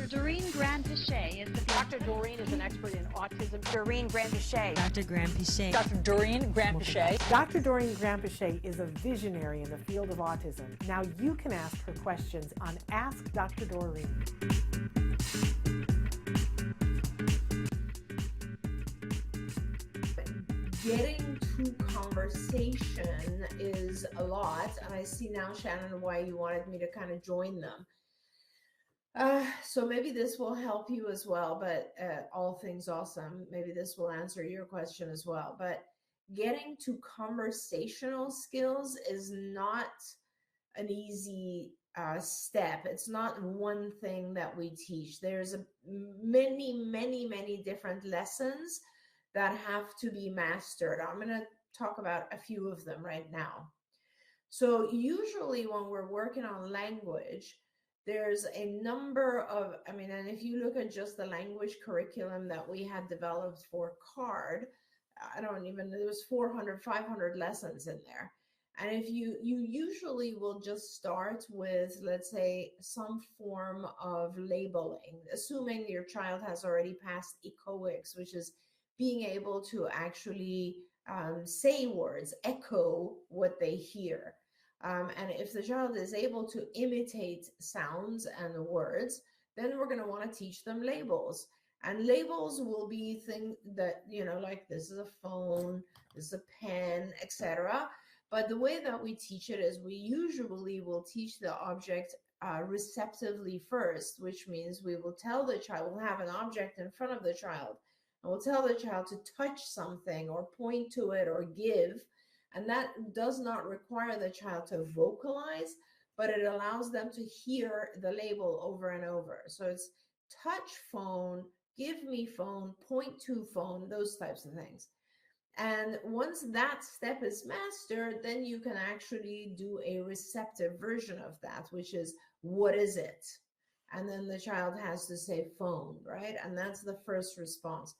Doreen Granpeesheh is the Dr. Doreen is an expert in autism. Doreen Granpeesheh. Dr. Granpeesheh. Dr. Doreen Granpeesheh. Dr. Doreen Granpeesheh is a visionary in the field of autism. Now you can ask her questions on Ask Dr. Doreen. Getting to conversation is a lot, and I see now, Shannon, why you wanted me to kind of join them. So maybe this will help you as well, but all things awesome. Maybe this will answer your question as well. But getting to conversational skills is not an easy step. It's not one thing that we teach. There's many different lessons that have to be mastered. I'm going to talk about a few of them right now. So usually when we're working on language, there's a number of, and if you look at just the language curriculum that we had developed for CARD, there was 400, 500 lessons in there. And if you usually will just start with, let's say, some form of labeling, assuming your child has already passed echoics, which is being able to actually say words, echo what they hear. And if the child is able to imitate sounds and words, then we're going to want to teach them labels. And labels will be things that, like this is a phone, this is a pen, etc. But the way that we teach it is we usually will teach the object receptively first, which means we will tell the child, we'll have an object in front of the child, and we'll tell the child to touch something or point to it or give. And that does not require the child to vocalize, but it allows them to hear the label over and over. So it's touch phone, give me phone, point to phone, those types of things. And once that step is mastered, then you can actually do a receptive version of that, which is, what is it? And then the child has to say phone, right? And that's the first response.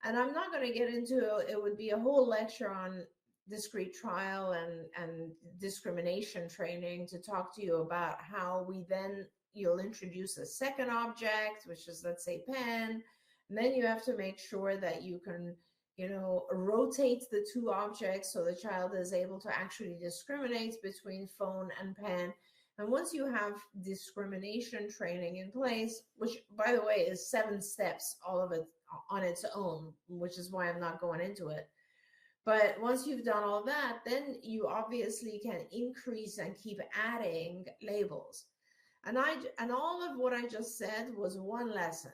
And I'm not going to get into it. It would be a whole lecture on discrete trial and discrimination training to talk to you about how you'll introduce a second object, which is, let's say, pen. And then you have to make sure that you can, rotate the two objects so the child is able to actually discriminate between phone and pen. And once you have discrimination training in place, which, by the way, is 7 steps, all of it on its own, which is why I'm not going into it. But once you've done all that, then you obviously can increase and keep adding labels. And all of what I just said was one lesson,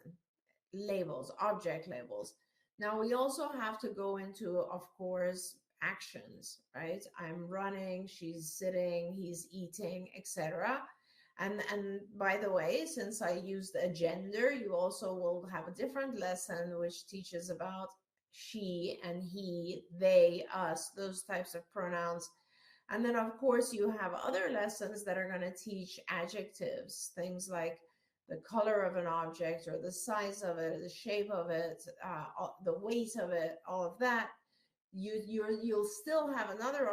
labels, object labels. Now we also have to go into, of course, actions, right? I'm running, she's sitting, he's eating, etc. And by the way, since I used a gender, you also will have a different lesson which teaches about she and he, they, us, those types of pronouns. And then, of course, you have other lessons that are going to teach adjectives, things like the color of an object or the size of it, the shape of it, the weight of it, all of that. You'll still have another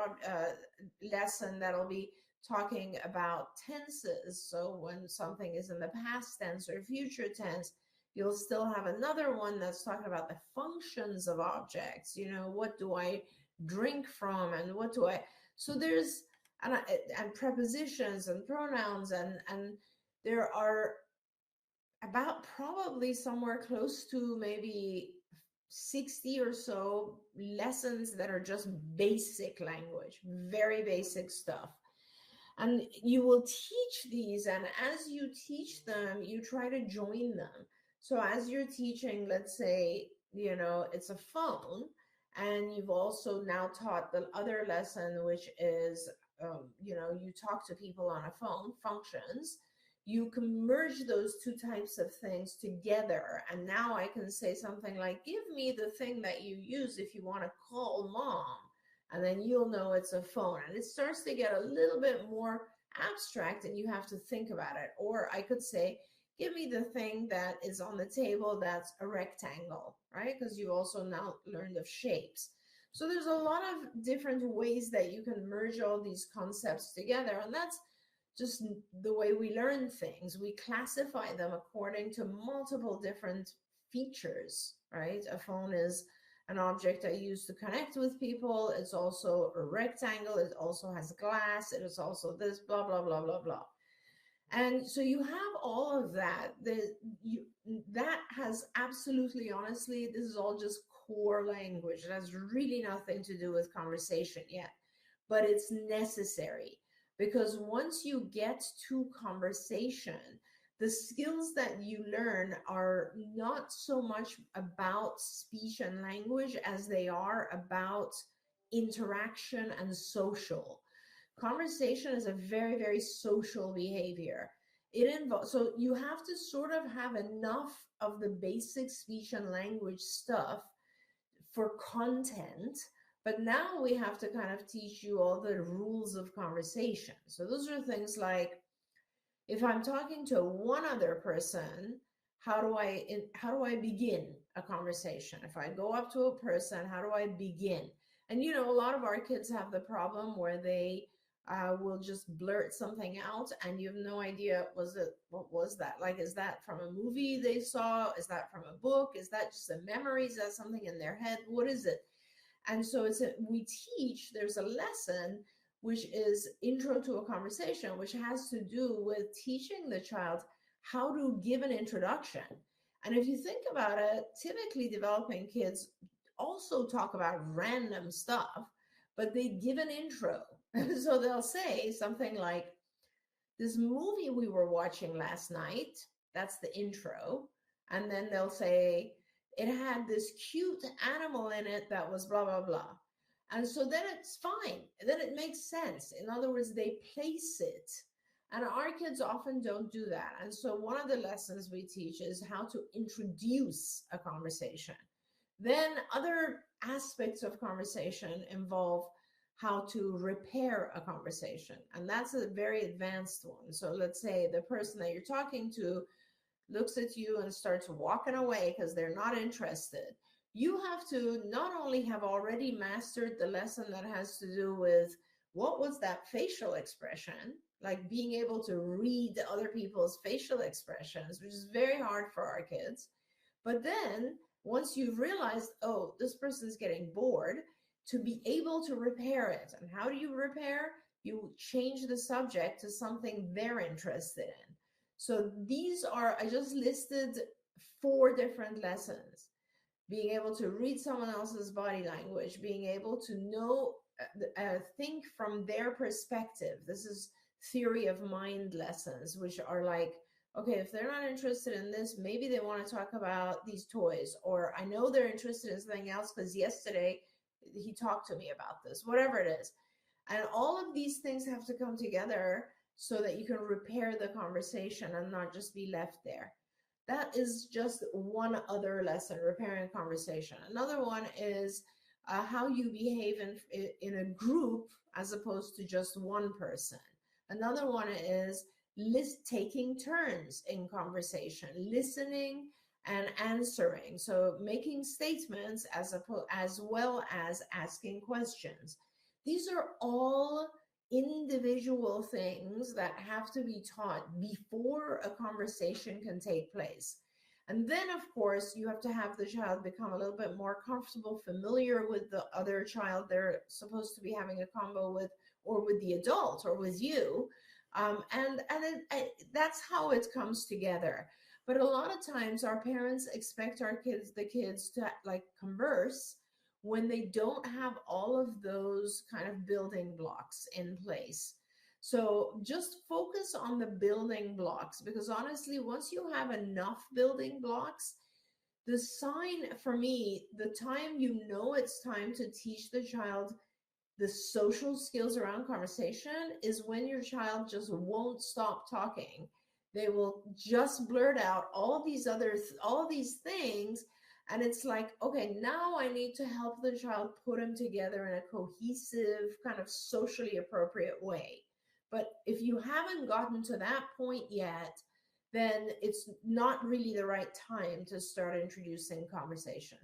lesson that'll be talking about tenses. So when something is in the past tense or future tense, you'll still have another one that's talking about the functions of objects. What do I drink from, and what do I? So there's and prepositions and pronouns, and there are about probably somewhere close to maybe 60 or so lessons that are just basic language, very basic stuff. And you will teach these, and as you teach them, you try to join them. So as you're teaching, let's say, it's a phone, and you've also now taught the other lesson, which is, you talk to people on a phone, functions. You can merge those two types of things together. And now I can say something like, give me the thing that you use if you want to call mom. And then you'll know it's a phone. And it starts to get a little bit more abstract, and you have to think about it. Or I could say, give me the thing that is on the table that's a rectangle, right? Because you also now learned of shapes. So there's a lot of different ways that you can merge all these concepts together. And that's just the way we learn things. We classify them according to multiple different features, right? A phone is an object I use to connect with people. It's also a rectangle. It also has glass. It is also this, blah, blah, blah, blah, blah. And so you have all of that. That has absolutely, honestly, this is all just core language. It has really nothing to do with conversation yet, but it's necessary, because once you get to conversation, the skills that you learn are not so much about speech and language as they are about interaction and social. Conversation is a very, very social behavior. It involves, so you have to sort of have enough of the basic speech and language stuff for content, but now we have to kind of teach you all the rules of conversation. So those are things like, if I'm talking to one other person, how do I begin a conversation? If I go up to a person, how do I begin? And you know, a lot of our kids have the problem where they will just blurt something out, and you have no idea what was that? Like, is that from a movie they saw? Is that from a book? Is that just a memory? Is that something in their head? What is it? And so we teach, there's a lesson which is Intro to a Conversation, which has to do with teaching the child how to give an introduction. And if you think about it, typically developing kids also talk about random stuff, but they give an intro. So they'll say something like, this movie we were watching last night, that's the intro. And then they'll say, it had this cute animal in it that was blah, blah, blah. And so then it's fine. Then it makes sense. In other words, they place it. And our kids often don't do that. And so one of the lessons we teach is how to introduce a conversation. Then other aspects of conversation involve how to repair a conversation. And that's a very advanced one. So let's say the person that you're talking to looks at you and starts walking away because they're not interested. You have to not only have already mastered the lesson that has to do with what was that facial expression, like being able to read other people's facial expressions, which is very hard for our kids. But then once you've realized, oh, this person's getting bored, to be able to repair it. And how do you repair? You change the subject to something they're interested in. So these are, I just listed 4 different lessons. Being able to read someone else's body language, being able to know, think from their perspective. This is theory of mind lessons, which are like, okay, if they're not interested in this, maybe they want to talk about these toys, or I know they're interested in something else because yesterday he talked to me about this, whatever it is. And all of these things have to come together so that you can repair the conversation and not just be left there. That is just one other lesson, repairing conversation. Another one is how you behave in a group as opposed to just one person. Another one is taking turns in conversation, listening and answering. So making statements as well as asking questions. These are all individual things that have to be taught before a conversation can take place. And then, of course, you have to have the child become a little bit more comfortable, familiar with the other child they're supposed to be having a combo with, or with the adult, or with you. That's how it comes together. But a lot of times our parents expect the kids to like converse when they don't have all of those kind of building blocks in place. So just focus on the building blocks, because honestly, once you have enough building blocks, the sign for me, the time you know it's time to teach the child the social skills around conversation is when your child just won't stop talking. They will just blurt out all these things. And it's like, okay, now I need to help the child put them together in a cohesive, kind of socially appropriate way. But if you haven't gotten to that point yet, then it's not really the right time to start introducing conversation.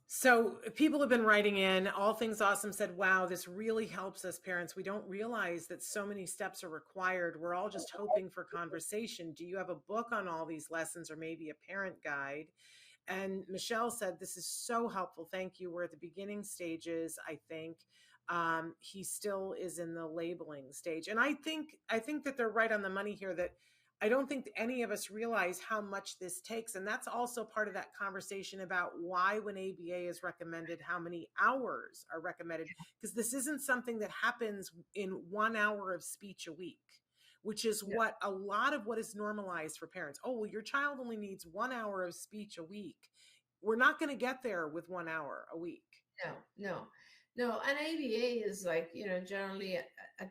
So people have been writing in. All Things Awesome said, wow, this really helps us parents. We don't realize that so many steps are required. We're all just hoping for conversation. Do you have a book on all these lessons or maybe a parent guide? And Michelle said, this is so helpful. Thank you. We're at the beginning stages, I think. He still is in the labeling stage. And I think that they're right on the money here, that I don't think any of us realize how much this takes. And that's also part of that conversation about why, when ABA is recommended, how many hours are recommended, because this isn't something that happens in 1 hour of speech a week, which is what a lot of what is normalized for parents. Oh, well, your child only needs 1 hour of speech a week. We're not going to get there with 1 hour a week. No. And ABA is like, generally at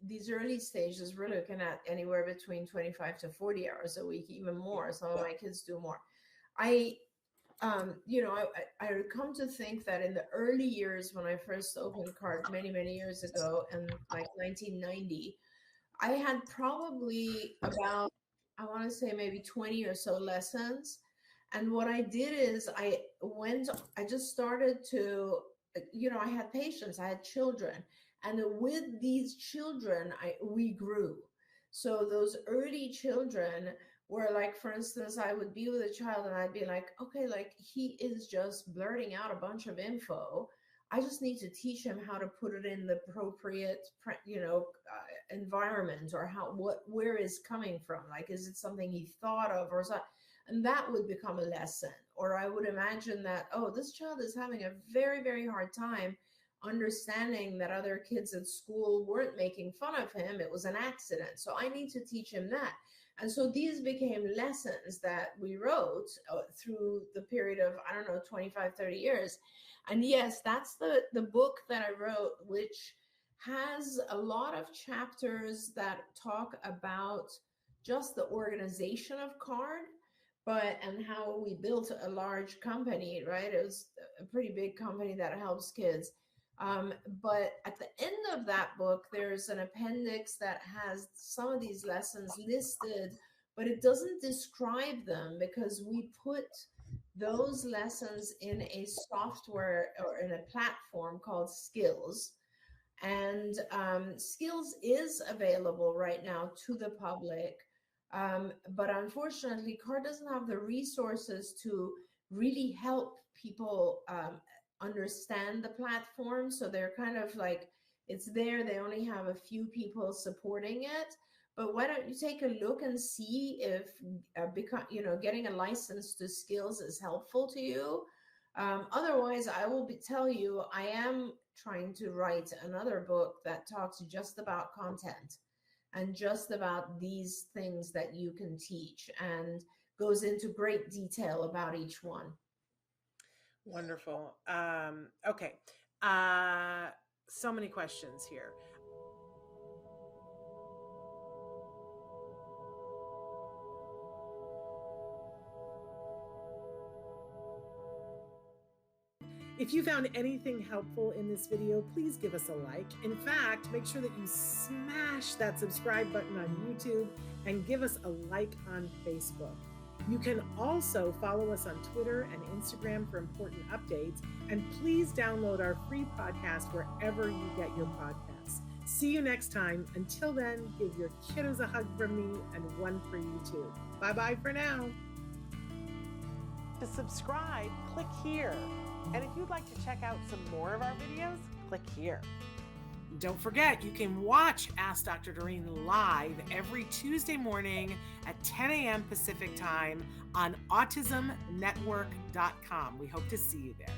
these early stages, we're looking at anywhere between 25 to 40 hours a week, even more. Some of my kids do more. I come to think that in the early years, when I first opened CARD many, many years ago, in like 1990, I had probably about, I want to say maybe 20 or so lessons. And what I did is I just started to, I had patients, I had children. And with these children, we grew. So those early children were like, for instance, I would be with a child and I'd be like, okay, like he is just blurting out a bunch of info. I just need to teach him how to put it in the appropriate, environment, or where is coming from. Like, is it something he thought of or something? And that would become a lesson. Or I would imagine that, oh, this child is having a very, very hard time understanding that other kids at school weren't making fun of him. It was an accident. So I need to teach him that. And so these became lessons that we wrote through the period of, 25, 30 years. And yes, that's the book that I wrote, which has a lot of chapters that talk about just the organization of CARD, and how we built a large company, right? It was a pretty big company that helps kids. But at the end of that book, there's an appendix that has some of these lessons listed, but it doesn't describe them because we put those lessons in a software or in a platform called Skills. And Skills is available right now to the public. But unfortunately, CARD doesn't have the resources to really help people understand the platform. So they're kind of like, it's there. They only have a few people supporting it. But why don't you take a look and see if getting a license to Skills is helpful to you? Otherwise, I will tell you, I am trying to write another book that talks just about content and just about these things that you can teach, and goes into great detail about each one. Wonderful. Okay. So many questions here. If you found anything helpful in this video, please give us a like. In fact, make sure that you smash that subscribe button on YouTube and give us a like on Facebook. You can also follow us on Twitter and Instagram for important updates. And please download our free podcast wherever you get your podcasts. See you next time. Until then, give your kiddos a hug from me and one for you too. Bye-bye for now. To subscribe, click here. And if you'd like to check out some more of our videos, click here. Don't forget, you can watch Ask Dr. Doreen live every Tuesday morning at 10 a.m. Pacific time on autismnetwork.com. We hope to see you there.